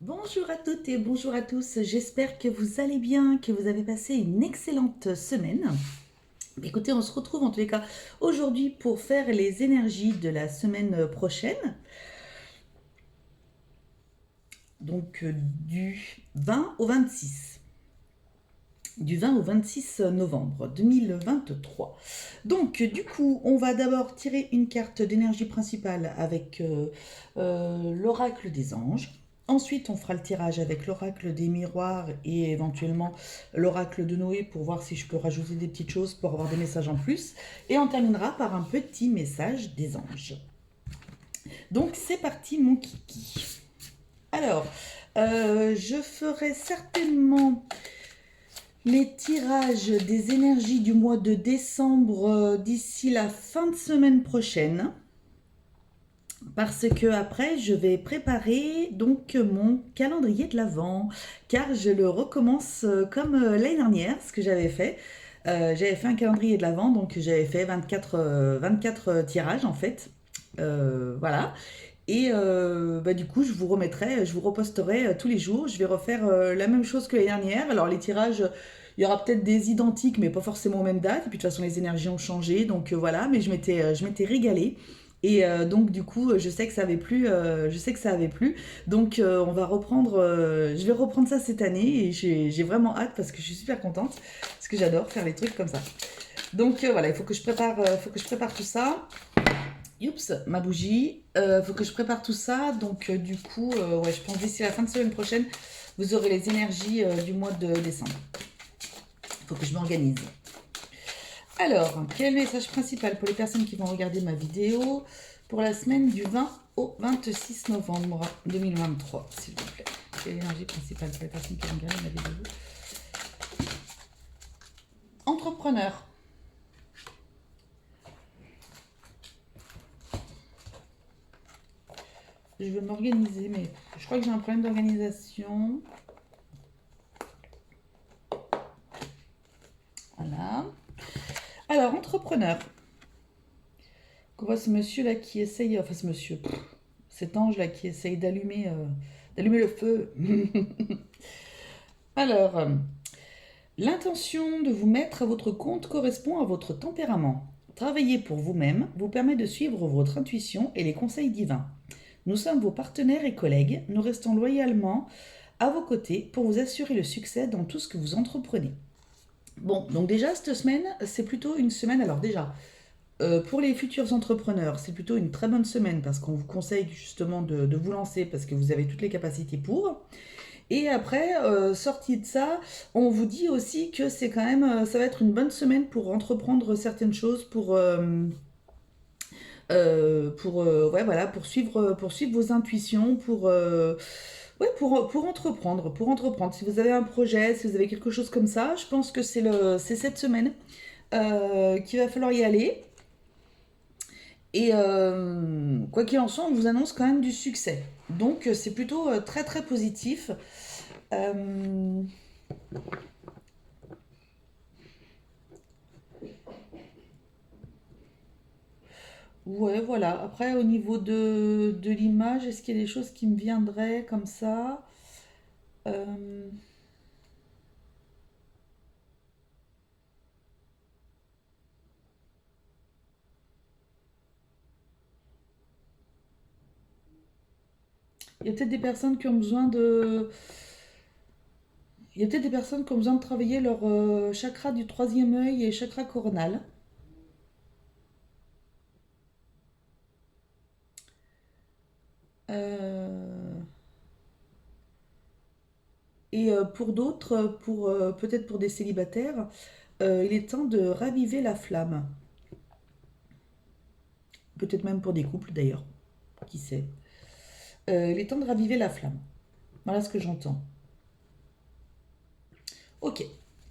Bonjour à toutes et bonjour à tous, j'espère que vous allez bien, que vous avez passé une excellente semaine. Écoutez, on se retrouve en tous les cas aujourd'hui pour faire les énergies de la semaine prochaine, donc du 20 au 26. Du 20 au 26 novembre 2023. Donc, du coup, on va d'abord tirer une carte d'énergie principale avec l'oracle des anges. Ensuite, on fera le tirage avec l'oracle des miroirs et éventuellement l'oracle de Noé pour voir si je peux rajouter des petites choses pour avoir des messages en plus. Et on terminera par un petit message des anges. Donc, c'est parti, mon kiki. Alors, je ferai certainement les tirages des énergies du mois de décembre d'ici la fin de semaine prochaine. Parce que après, je vais préparer donc mon calendrier de l'Avent, car je le recommence comme l'année dernière, ce que j'avais fait. J'avais fait un calendrier de l'Avent, donc j'avais fait 24 tirages en fait. Voilà. Et du coup, je vous remettrai, je vous reposterai tous les jours. Je vais refaire la même chose que l'année dernière. Alors, les tirages, il y aura peut-être des identiques, mais pas forcément aux mêmes dates. Et puis, de toute façon, les énergies ont changé. Donc, voilà. Mais je m'étais régalée. Et donc, du coup, je sais que ça avait plu. Je sais que ça avait plu. Donc, on va reprendre. Je vais reprendre ça cette année. Et j'ai vraiment hâte parce que je suis super contente. Parce que j'adore faire les trucs comme ça. Donc, voilà, il faut que je prépare tout ça. Oups, ma bougie. Faut que je prépare tout ça. Donc, du coup, ouais, je pense d'ici la fin de semaine prochaine, vous aurez les énergies du mois de décembre. Faut que je m'organise. Alors, quel est le message principal pour les personnes qui vont regarder ma vidéo pour la semaine du 20 au 26 novembre 2023, s'il vous plaît? Quelle est l'énergie principale pour les personnes qui vont regarder ma vidéo? Entrepreneur. Je veux m'organiser, mais je crois que j'ai un problème d'organisation. Voilà. Alors, entrepreneur. On voit ce monsieur là qui essaye, enfin ce monsieur, cet ange là qui essaye d'allumer le feu. Alors, l'intention de vous mettre à votre compte correspond à votre tempérament. Travailler pour vous-même vous permet de suivre votre intuition et les conseils divins. Nous sommes vos partenaires et collègues, nous restons loyalement à vos côtés pour vous assurer le succès dans tout ce que vous entreprenez. Bon, donc déjà cette semaine, c'est plutôt une semaine, alors déjà, pour les futurs entrepreneurs, c'est plutôt une très bonne semaine parce qu'on vous conseille justement de vous lancer parce que vous avez toutes les capacités pour. Et après, sorti de ça, on vous dit aussi que c'est quand même, ça va être une bonne semaine pour entreprendre certaines choses, ouais, voilà, pour suivre vos intuitions, ouais, pour entreprendre, pour entreprendre. Si vous avez un projet, si vous avez quelque chose comme ça, je pense que c'est cette semaine qu'il va falloir y aller. Et quoi qu'il en soit, on vous annonce quand même du succès. Donc c'est plutôt très très positif. Euh, ouais, voilà. Après, au niveau de l'image, est-ce qu'il y a des choses qui me viendraient comme ça? Euh, Il y a peut-être des personnes qui ont besoin de... Il y a peut-être des personnes qui ont besoin de travailler leur chakra du troisième œil et chakra coronal. Euh, et pour d'autres, pour peut-être pour des célibataires, il est temps de raviver la flamme. Peut-être même pour des couples d'ailleurs, qui sait. Il est temps de raviver la flamme. Voilà ce que j'entends. Ok,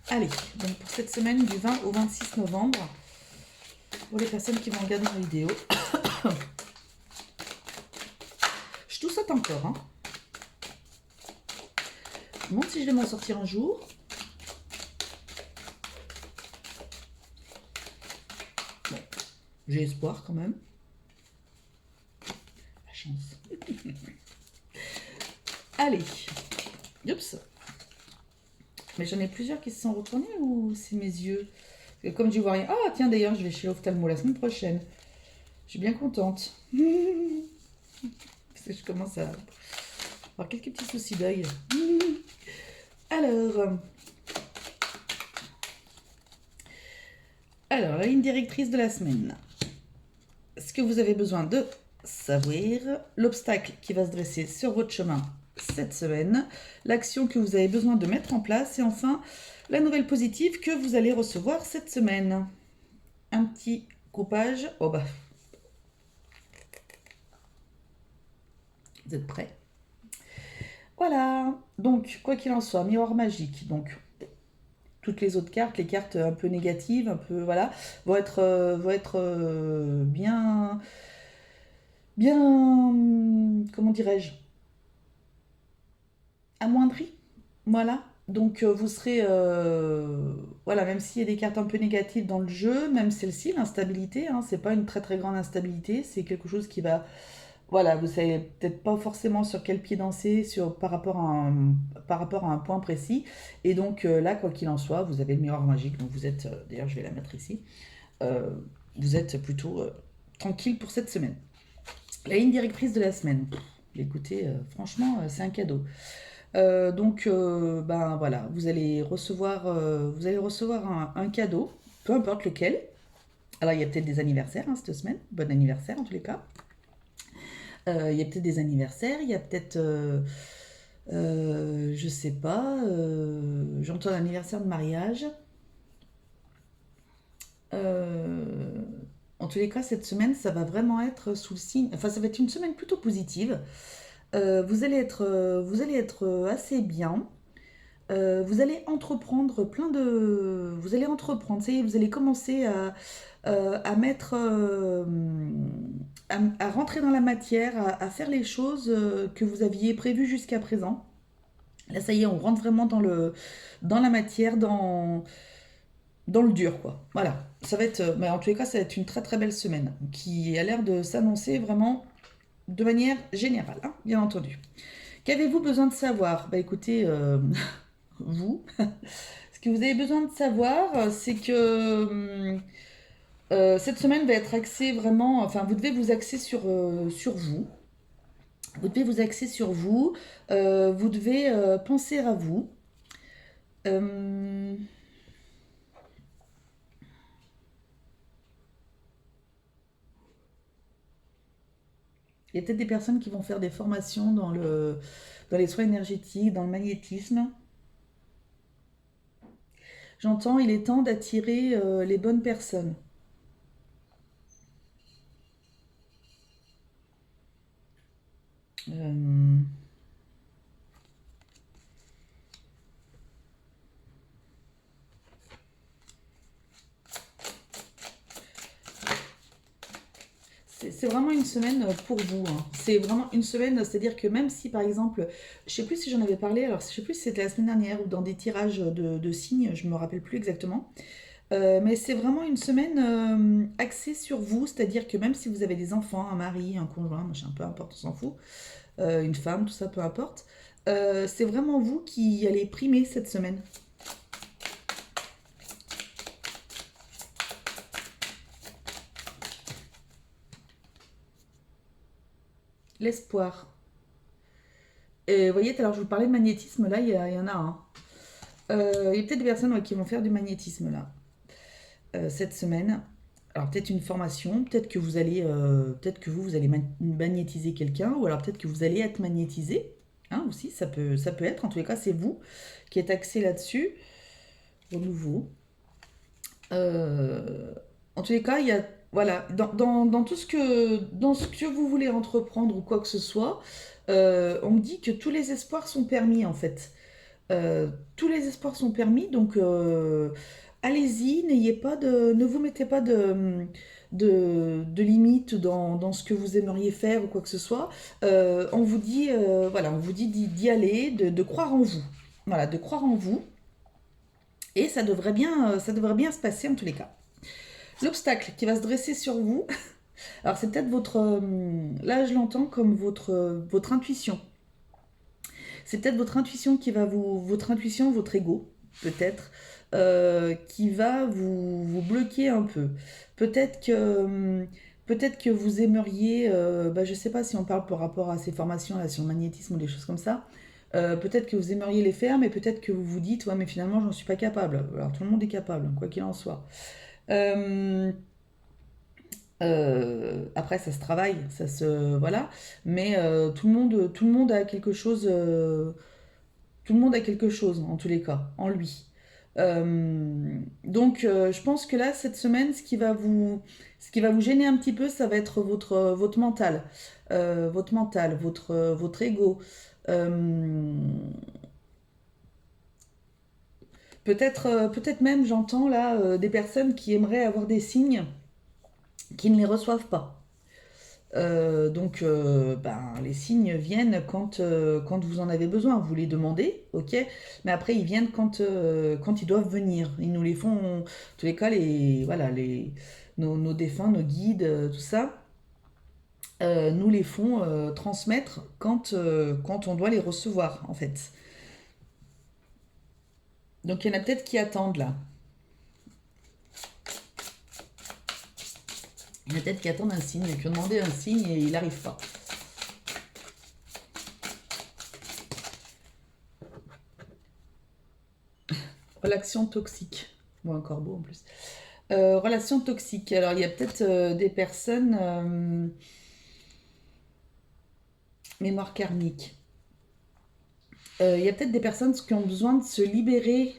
allez, donc pour cette semaine du 20 au 26 novembre, pour les personnes qui vont regarder ma vidéo, je tout saute encore. Hein. Je me demande si je vais m'en sortir un jour. Bon, j'ai espoir quand même. La chance. Allez. Oups. Mais j'en ai plusieurs qui se sont retournés ou c'est mes yeux? Parce que comme je vois rien... Ah, tiens, d'ailleurs, je vais chez l'ophtalmo la semaine prochaine. Je suis bien contente. Parce que je commence à avoir quelques petits soucis d'œil. Alors, la ligne directrice de la semaine. Ce que vous avez besoin de savoir, l'obstacle qui va se dresser sur votre chemin cette semaine, l'action que vous avez besoin de mettre en place et enfin, la nouvelle positive que vous allez recevoir cette semaine. Un petit coupage. Oh bah. Vous êtes prêts? Voilà. Donc, quoi qu'il en soit, miroir magique. Donc, toutes les autres cartes, les cartes un peu négatives, un peu voilà, vont être bien, comment dirais-je, amoindries. Voilà. Donc vous serez, voilà, même s'il y a des cartes un peu négatives dans le jeu, même celle-ci, l'instabilité, hein, c'est pas une très très grande instabilité, c'est quelque chose qui va, voilà, vous savez peut-être pas forcément sur quel pied danser par rapport à un point précis. Et donc là, quoi qu'il en soit, vous avez le miroir magique. Donc vous êtes, d'ailleurs je vais la mettre ici, euh, vous êtes plutôt tranquille pour cette semaine. La ligne directrice de la semaine. Écoutez, franchement, c'est un cadeau. Ben voilà, vous allez recevoir un cadeau, peu importe lequel. Alors il y a peut-être des anniversaires hein, cette semaine. Bon anniversaire en tous les cas. Il y a peut-être des anniversaires, il y a peut-être, je sais pas, j'entends l'anniversaire de mariage. Euh, En tous les cas, cette semaine, ça va vraiment être sous le signe, enfin ça va être une semaine plutôt positive. Vous allez être assez bien. Vous allez entreprendre vous allez entreprendre, ça y est, vous allez commencer à mettre, à rentrer dans la matière, à faire les choses que vous aviez prévues jusqu'à présent. Là, ça y est, on rentre vraiment dans la matière, dans le dur, quoi. Voilà, ça va être, mais en tous les cas, ça va être une très très belle semaine qui a l'air de s'annoncer vraiment de manière générale, hein, bien entendu. Qu'avez-vous besoin de savoir? Bah écoutez, vous, ce que vous avez besoin de savoir, c'est que cette semaine va être axée vraiment, enfin, vous devez vous axer sur vous. Vous devez vous axer sur vous. Vous devez penser à vous. Euh, Il y a peut-être des personnes qui vont faire des formations dans les soins énergétiques, dans le magnétisme. J'entends, il est temps d'attirer les bonnes personnes. Euh, c'est vraiment une semaine pour vous, hein. C'est vraiment une semaine, c'est-à-dire que même si par exemple, je sais plus si j'en avais parlé, alors je sais plus si c'était la semaine dernière ou dans des tirages de signes, je me rappelle plus exactement. Mais c'est vraiment une semaine axée sur vous, c'est-à-dire que même si vous avez des enfants, un mari, un conjoint, machin, peu importe, on s'en fout, une femme, tout ça, peu importe, c'est vraiment vous qui allez primer cette semaine. L'espoir. Et vous voyez, tout à l'heure je vous parlais de magnétisme, là il y en a un. Il y a peut-être des personnes ouais, qui vont faire du magnétisme là, cette semaine. Alors peut-être une formation, peut-être que vous allez magnétiser quelqu'un, ou alors peut-être que vous allez être magnétisé. Hein, aussi, ça peut être. En tous les cas, c'est vous qui êtes axé là-dessus. Au nouveau. Euh, En tous les cas, il y a, voilà, dans ce que vous voulez entreprendre ou quoi que ce soit, on me dit que tous les espoirs sont permis en fait. Tous les espoirs sont permis, donc allez-y, ne vous mettez pas de limites dans ce que vous aimeriez faire ou quoi que ce soit. On vous dit, voilà, on vous dit d'y aller, de croire en vous. Voilà, de croire en vous. Et ça devrait bien se passer en tous les cas. L'obstacle qui va se dresser sur vous, alors c'est peut-être là je l'entends comme votre intuition. C'est peut-être votre intuition qui va votre intuition, votre ego, peut-être, qui va vous bloquer un peu. Peut-être que, peut-être que vous aimeriez, je ne sais pas si on parle par rapport à ces formations là sur le magnétisme ou des choses comme ça. Peut-être que vous aimeriez les faire, mais peut-être que vous vous dites, ouais, mais finalement, j'en suis pas capable. Alors tout le monde est capable, quoi qu'il en soit. Euh, Après, ça se travaille, ça se voilà, mais tout le monde a quelque chose, tout le monde a quelque chose en tous les cas, en lui. Je pense que là, cette semaine, ce qui va vous gêner un petit peu, ça va être votre mental, votre ego. Euh, peut-être même, j'entends là des personnes qui aimeraient avoir des signes qui ne les reçoivent pas. Les signes viennent quand vous en avez besoin. Vous les demandez, ok, mais après ils viennent quand ils doivent venir. Ils nous les font, en tous les cas, nos défunts, nos guides, tout ça, nous les font transmettre quand on doit les recevoir, en fait. Donc il y en a peut-être qui attendent là. Il y en a peut-être qui attendent un signe, qui ont demandé un signe et il n'arrive pas. Relation toxique. Bon, un corbeau en plus. Relation toxique. Alors, il y a peut-être des personnes. Mémoire karmique. Il y a peut-être des personnes qui ont besoin de se libérer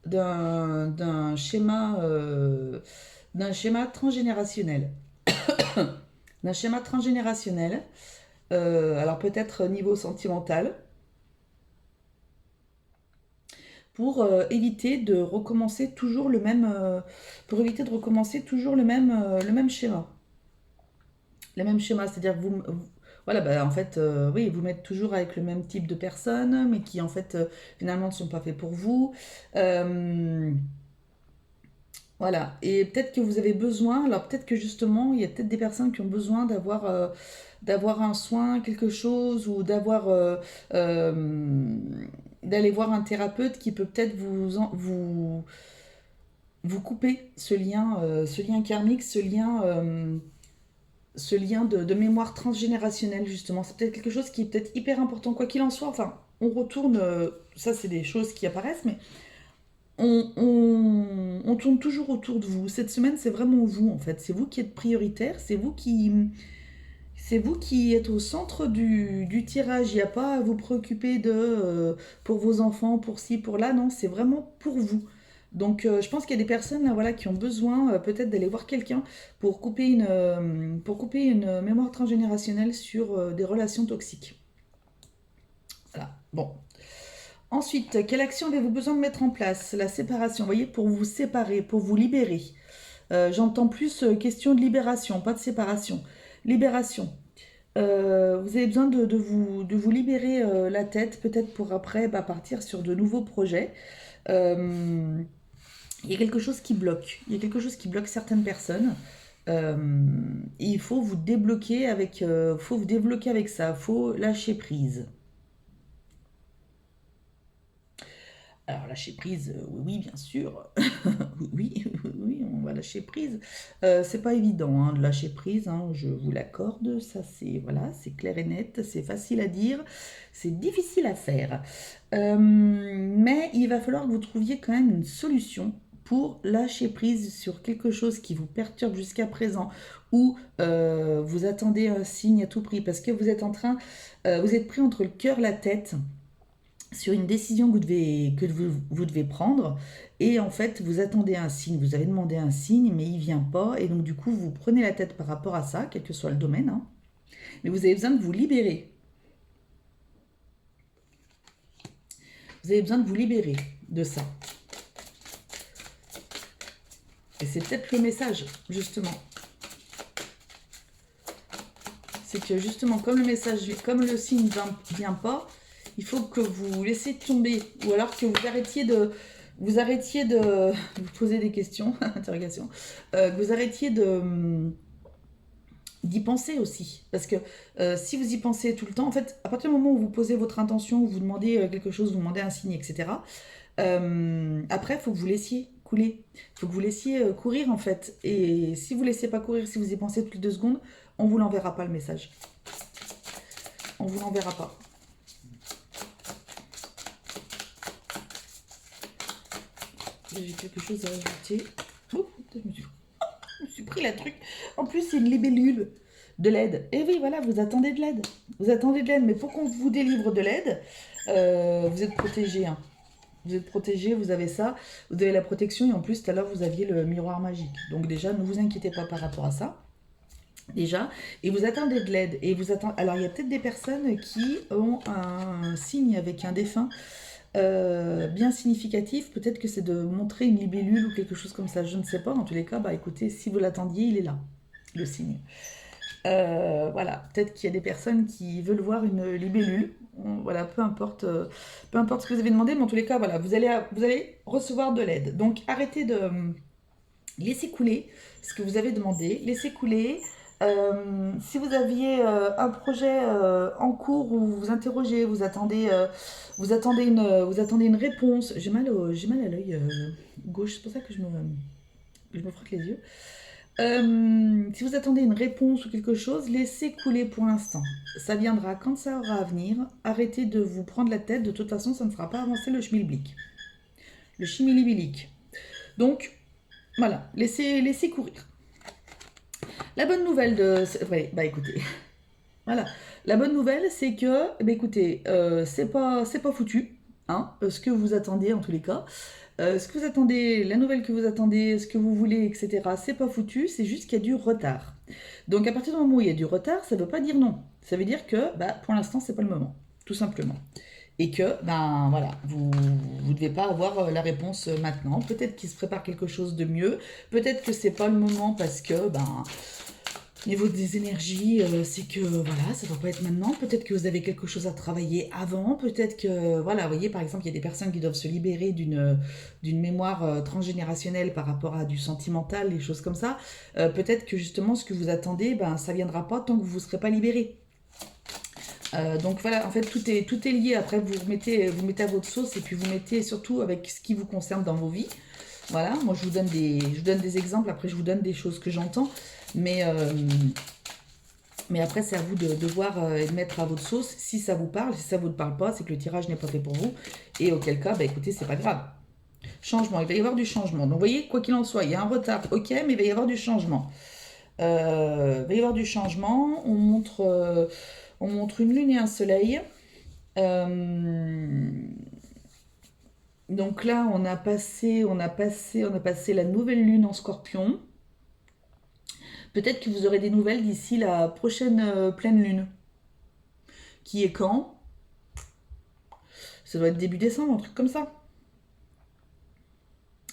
d'un schéma, d'un schéma transgénérationnel. D'un schéma transgénérationnel. Alors, peut-être niveau sentimental. Pour éviter de recommencer toujours le même pour éviter de recommencer toujours le même schéma. Le même schéma, c'est-à-dire que voilà, en fait, oui, vous mettre toujours avec le même type de personnes, mais qui en fait finalement ne sont pas faits pour vous. Euh, voilà, et peut-être que vous avez besoin, alors peut-être que justement, il y a peut-être des personnes qui ont besoin d'avoir un soin, quelque chose, ou euh, d'aller voir un thérapeute qui peut peut-être vous couper ce lien karmique, ce lien de mémoire transgénérationnelle, justement. C'est peut-être quelque chose qui est peut-être hyper important, quoi qu'il en soit. Enfin, on retourne, ça c'est des choses qui apparaissent, mais on tourne toujours autour de vous. Cette semaine, c'est vraiment vous, en fait. C'est vous qui êtes prioritaire, c'est vous qui êtes au centre du tirage. Il n'y a pas à vous préoccuper pour vos enfants, pour ci, pour là. Non, c'est vraiment pour vous. Je pense qu'il y a des personnes là, voilà, qui ont besoin peut-être d'aller voir quelqu'un pour couper une mémoire transgénérationnelle sur des relations toxiques. Voilà. Bon. Ensuite, quelle action avez-vous besoin de mettre en place? La séparation, vous voyez, pour vous séparer, pour vous libérer. J'entends plus question de libération, pas de séparation. Libération. Vous avez besoin de vous libérer la tête, peut-être pour après partir sur de nouveaux projets. Euh, il y a quelque chose qui bloque. Il y a quelque chose qui bloque certaines personnes. Euh, et il faut vous débloquer avec ça. Il faut lâcher prise. Alors lâcher prise, oui, bien sûr. Oui, oui, on va lâcher prise. C'est pas évident hein, de lâcher prise, hein, je vous l'accorde. Ça c'est voilà, c'est clair et net, c'est facile à dire, c'est difficile à faire. Mais il va falloir que vous trouviez quand même une solution pour lâcher prise sur quelque chose qui vous perturbe jusqu'à présent ou vous attendez un signe à tout prix parce que vous êtes pris entre le cœur et la tête sur une décision vous devez prendre et en fait vous attendez un signe, vous avez demandé un signe mais il vient pas et donc du coup vous prenez la tête par rapport à ça, quel que soit le domaine, hein. Mais vous avez besoin de vous libérer. Vous avez besoin de vous libérer de ça. Et c'est peut-être le message, justement. C'est que justement, comme le signe ne vient pas, il faut que vous laissiez tomber. Ou alors que vous arrêtiez de vous poser des questions, interrogation, que vous arrêtiez d'y penser aussi. Parce que si vous y pensez tout le temps, en fait, à partir du moment où vous posez votre intention, vous demandez quelque chose, vous demandez un signe, etc., après, il faut que vous laissiez couler. Il faut que vous laissiez courir, en fait. Et si vous ne laissez pas courir, si vous y pensez toutes les 2 secondes, on ne vous l'enverra pas, le message. On ne vous l'enverra pas. J'ai quelque chose à ajouter. Oh, je me suis pris la truc. En plus, c'est une libellule de l'aide. Et oui, voilà, vous attendez de l'aide. Vous attendez de l'aide, mais pour qu'on vous délivre de l'aide, vous êtes protégé. Hein. Vous êtes protégé, vous avez ça, vous avez la protection et en plus tout à l'heure vous aviez le miroir magique. Donc déjà, ne vous inquiétez pas par rapport à ça. Déjà, et vous attendez de l'aide. Et vous attendez. Alors il y a peut-être des personnes qui ont un signe avec un défunt bien significatif. Peut-être que c'est de montrer une libellule ou quelque chose comme ça. Je ne sais pas. En tous les cas, bah écoutez, si vous l'attendiez, il est là, le signe. Voilà, peut-être qu'il y a des personnes qui veulent voir une libellule. Voilà, peu importe ce que vous avez demandé, mais en tous les cas, voilà, vous allez recevoir de l'aide. Donc arrêtez de laisser couler ce que vous avez demandé, laissez couler. Si vous aviez un projet en cours où vous vous interrogez, vous attendez une réponse. J'ai mal à l'œil gauche, c'est pour ça que je me frotte les yeux. Si vous attendez une réponse ou quelque chose, laissez couler pour l'instant. Ça viendra quand ça aura à venir. Arrêtez de vous prendre la tête. De toute façon, ça ne fera pas avancer le schmilblick. Le chimilibilique. Donc, voilà. Laissez courir. La bonne nouvelle de... Ouais, bah écoutez. Voilà. La bonne nouvelle, c'est que, bah écoutez, c'est pas foutu. Hein, ce que vous attendez en tous les cas. Ce que vous attendez, la nouvelle que vous attendez, ce que vous voulez, etc., c'est pas foutu, c'est juste qu'il y a du retard. Donc à partir du moment où il y a du retard, ça veut pas dire non. Ça veut dire que bah, pour l'instant, c'est pas le moment, tout simplement. Et que, ben voilà, vous ne devez pas avoir la réponse maintenant. Peut-être qu'il se prépare quelque chose de mieux. Peut-être que c'est pas le moment parce que, ben, au niveau des énergies, c'est que voilà, ça ne va pas être maintenant. Peut-être que vous avez quelque chose à travailler avant. Peut-être que, voilà, vous voyez, par exemple, il y a des personnes qui doivent se libérer d'une mémoire transgénérationnelle par rapport à du sentimental, des choses comme ça. Peut-être que justement, ce que vous attendez, ben, ça ne viendra pas tant que vous ne serez pas libéré. Donc voilà, en fait, tout est lié. Après, vous mettez à votre sauce et puis vous mettez surtout avec ce qui vous concerne dans vos vies. Voilà, moi je vous donne des exemples, après je vous donne des choses que j'entends. Mais après, c'est à vous de voir et de mettre à votre sauce si ça vous parle. Si ça ne vous parle pas, c'est que le tirage n'est pas fait pour vous. Et auquel cas, bah, écoutez, c'est pas grave. Changement, il va y avoir du changement. Donc, vous voyez, quoi qu'il en soit, il y a un retard, ok, mais il va y avoir du changement. Il va y avoir du changement. On montre une lune et un soleil. Donc là, on a passé la nouvelle lune en Scorpion. Peut-être que vous aurez des nouvelles d'ici la prochaine pleine lune. Qui est quand? Ça doit être début décembre, un truc comme ça.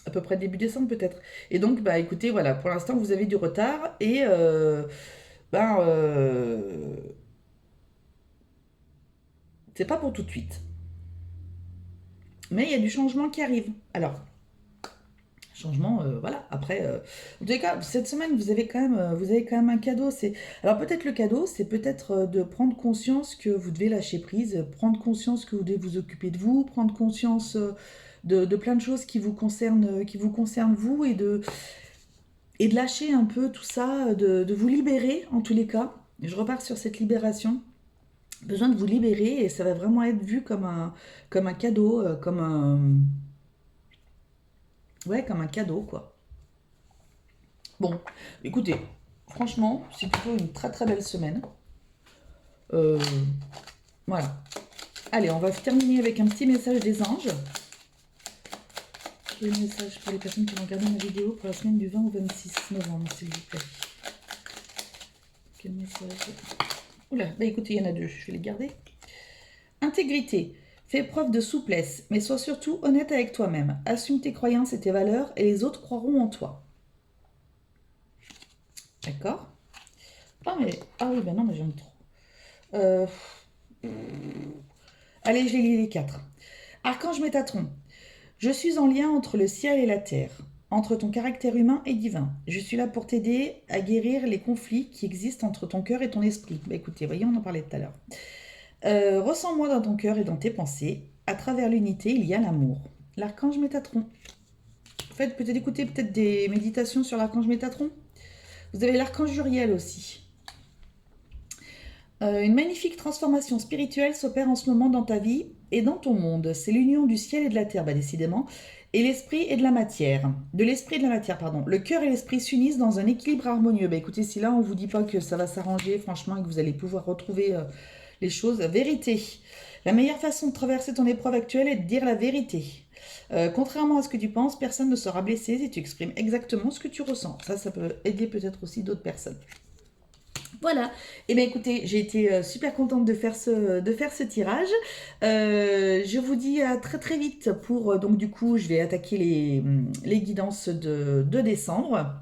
À peu près début décembre peut-être. Et donc, bah écoutez, voilà, pour l'instant vous avez du retard et ben c'est pas pour tout de suite. Mais il y a du changement qui arrive. Alors, changement, voilà. Après, en tous les cas, cette semaine, vous avez quand même un cadeau. Alors peut-être le cadeau, c'est peut-être de prendre conscience que vous devez lâcher prise, prendre conscience que vous devez vous occuper de vous, prendre conscience de plein de choses qui vous concernent vous et de lâcher un peu tout ça, de vous libérer en tous les cas. Je repars sur cette libération. Besoin de vous libérer et ça va vraiment être vu comme un cadeau, ouais, comme un cadeau quoi. Bon, écoutez, franchement, c'est plutôt une très très belle semaine. Voilà. Allez, on va terminer avec un petit message des anges. Quel message pour les personnes qui vont regarder ma vidéo pour la semaine du 20 au 26 novembre, s'il vous plaît? Quel message? Oula, bah écoutez, il y en a deux, je vais les garder. Intégrité. Fais preuve de souplesse, mais sois surtout honnête avec toi-même. Assume tes croyances et tes valeurs et les autres croiront en toi. D'accord? Ah oui, ben non, mais j'aime trop. Allez, je les lis les quatre. Archange Métatron. Je suis en lien entre le ciel et la terre. entre ton caractère humain et divin. Je suis là pour t'aider à guérir les conflits qui existent entre ton cœur et ton esprit. Bah écoutez, voyez, on en parlait tout à l'heure. Ressens-moi dans ton cœur et dans tes pensées. À travers l'unité, il y a l'amour. L'archange Métatron. Faites peut-être écouter peut-être des méditations sur l'archange Métatron. Vous avez l'archange Uriel aussi. Une magnifique transformation spirituelle s'opère en ce moment dans ta vie et dans ton monde. C'est l'union du ciel et de la terre, bah décidément, et l'esprit et de la matière. De l'esprit et de la matière, pardon. Le cœur et l'esprit s'unissent dans un équilibre harmonieux. Bah écoutez, si là on vous dit pas que ça va s'arranger, franchement, et que vous allez pouvoir retrouver les choses, vérité. La meilleure façon de traverser ton épreuve actuelle est de dire la vérité. Contrairement à ce que tu penses, personne ne sera blessé si tu exprimes exactement ce que tu ressens. Ça peut aider peut-être aussi d'autres personnes. Voilà, et bien écoutez, j'ai été super contente de faire ce tirage. Je vous dis à très très vite pour, donc du coup, je vais attaquer les guidances de décembre.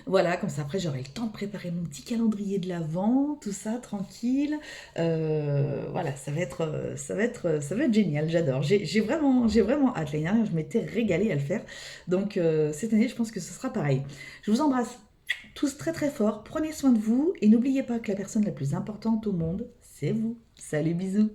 Voilà, comme ça après j'aurai le temps de préparer mon petit calendrier de l'Avent, tout ça, tranquille. Voilà, ça va être génial, j'adore. J'ai vraiment hâte. L'année dernière, je m'étais régalée à le faire. Donc cette année, je pense que ce sera pareil. Je vous embrasse tous très très fort, prenez soin de vous et n'oubliez pas que la personne la plus importante au monde, c'est vous. Salut, bisous.